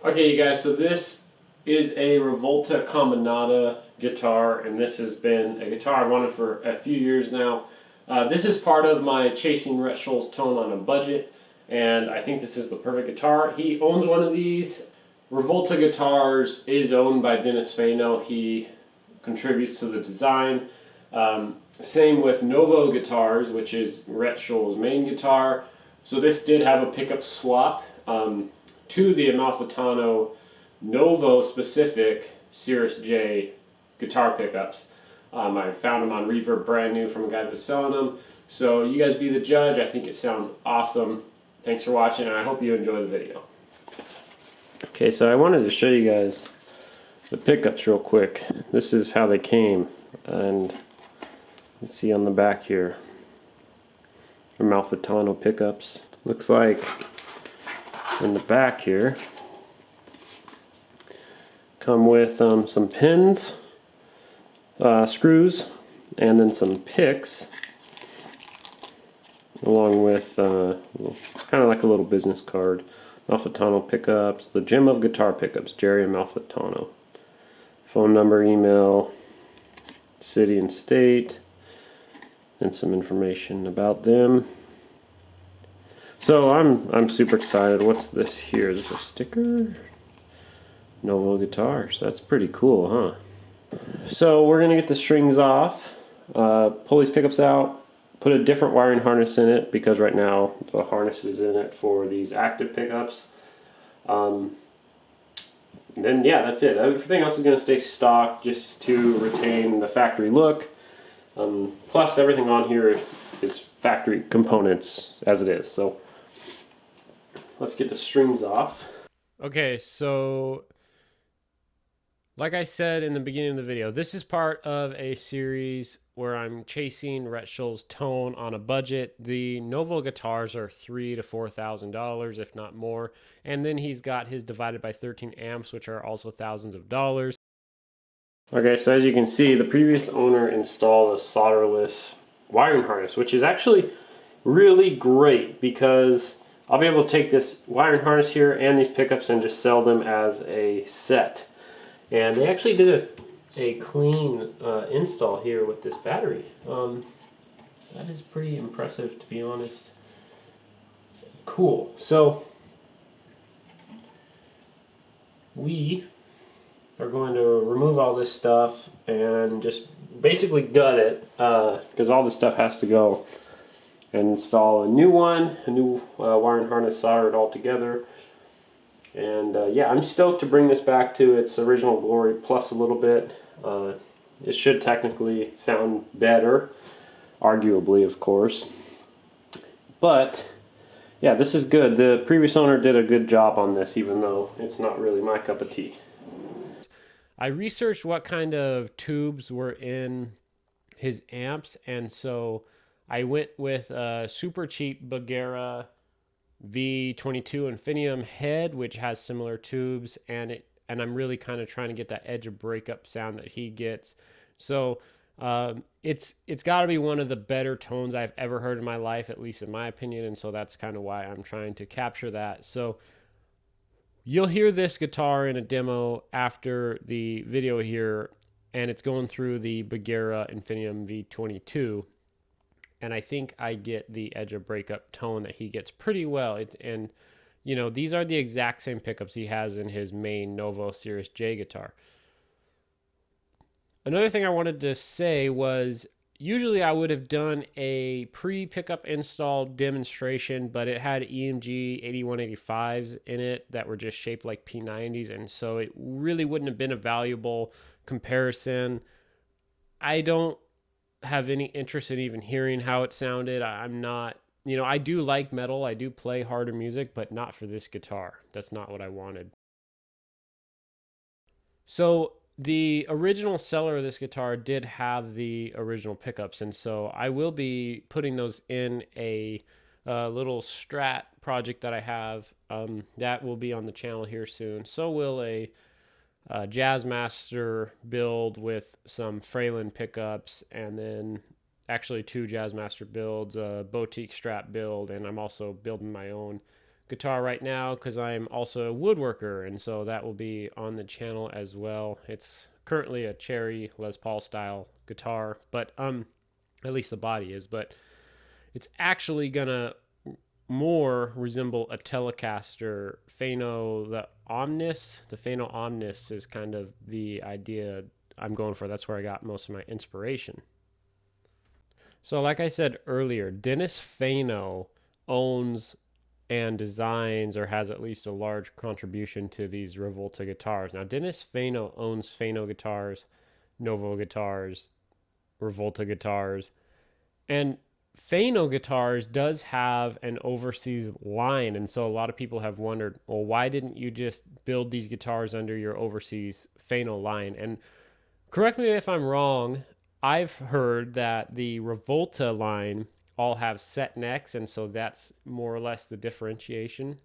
Okay, you guys, so this is a Rivolta Combinata guitar, and this has been a guitar I've wanted for a few years now. This is part of my Chasing Rhett Scholl's Tone on a Budget, and I think this is the perfect guitar. He owns one of these. Rivolta Guitars is owned by Dennis Fano. He contributes to the design. Same with Novo Guitars, which is Rhett Scholl's main guitar. So this did have a pickup swap to the Amalfitano Novo specific Cirrus J guitar pickups. I found them on Reverb brand new from a guy that was selling them. So you guys be the judge. I think it sounds awesome. Thanks for watching, and I hope you enjoy the video. Okay, so I wanted to show you guys the pickups real quick. This is how they came, and you can see on the back here, Amalfitano pickups. Looks like in the back here come with some pins, screws, and then some picks, along with kind of like a little business card. Amalfitano pickups, the Gem of Guitar Pickups, Jerry Amalfitano. Phone number, email, city and state, and some information about them. So I'm super excited. What's this here? Is this a sticker? Novo Guitars. That's pretty cool, huh? So we're gonna get the strings off, pull these pickups out, put a different wiring harness in it because right now the harness is in it for these active pickups. And then yeah, that's it. Everything else is gonna stay stock just to retain the factory look. Plus everything on here is factory components as it is. So let's get the strings off. Okay, so like I said in the beginning of the video, this is part of a series where I'm chasing Rhett Scholl's Tone on a budget. The Novo guitars are $3,000 to $4,000, if not more. And then he's got his divided by 13 amps, which are also thousands of dollars. Okay, so as you can see, the previous owner installed a solderless wiring harness, which is actually really great because I'll be able to take this wiring harness here and these pickups and just sell them as a set. And they actually did a clean install here with this battery. That is pretty impressive, to be honest. Cool. So we are going to remove all this stuff and just basically gut it because all this stuff has to go, and install a new one, a new wiring harness, solder it all together. And yeah, I'm stoked to bring this back to its original glory plus a little bit. It should technically sound better, arguably, of course. But yeah, this is good. The previous owner did a good job on this, even though it's not really my cup of tea. I researched what kind of tubes were in his amps, and so I went with a super cheap Bagheera V22 Infinium head, which has similar tubes, and I'm really kind of trying to get that edge of breakup sound that he gets. So it's got to be one of the better tones I've ever heard in my life, at least in my opinion, and so that's kind of why I'm trying to capture that. So you'll hear this guitar in a demo after the video here, and it's going through the Bagheera Infinium V22. And I think I get the edge of breakup tone that he gets pretty well. And you know, these are the exact same pickups he has in his main Novo Cirrus J guitar. Another thing I wanted to say was, usually I would have done a pre-pickup install demonstration, but it had EMG 8185s in it that were just shaped like P90s, and so it really wouldn't have been a valuable comparison. I don't have any interest in even hearing how it sounded. I'm not, you know, I do like metal, I do play harder music, but not for this guitar. That's not what I wanted. So the original seller of this guitar did have the original pickups, and so I will be putting those in a little Strat project that I have. That will be on the channel here soon. So will a Jazzmaster build with some Fralin pickups, and then actually two Jazzmaster builds, a Boutique Strat build, and I'm also building my own guitar right now because I'm also a woodworker, and so that will be on the channel as well. It's currently a cherry Les Paul style guitar, but at least the body is, but it's actually gonna more resemble a Telecaster Phano. The Phano Omnis is kind of the idea I'm going for. That's where I got most of my inspiration. So like I said earlier, Dennis Phano owns and designs, or has at least a large contribution to, these Rivolta guitars. Now, Dennis Phano owns Phano guitars, Novo guitars, Rivolta guitars, and Phano guitars does have an overseas line, and so a lot of people have wondered, well, why didn't you just build these guitars under your overseas Phano line? And correct me if I'm wrong, I've heard that the Rivolta line all have set necks, and so that's more or less the differentiation.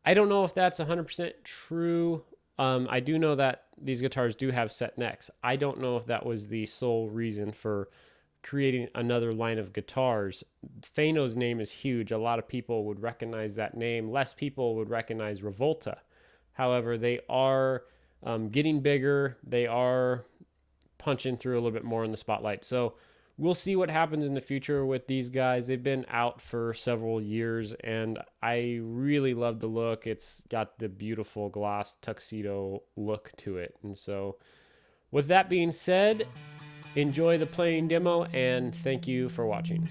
I don't know if that's 100% true. I do know that these guitars do have set necks. I don't know if that was the sole reason for creating another line of guitars. Phano's name is huge. A lot of people would recognize that name. Less people would recognize Rivolta. However, they are getting bigger. They are punching through a little bit more in the spotlight. So we'll see what happens in the future with these guys. They've been out for several years, and I really love the look. It's got the beautiful gloss tuxedo look to it. And so with that being said, enjoy the playing demo, and thank you for watching.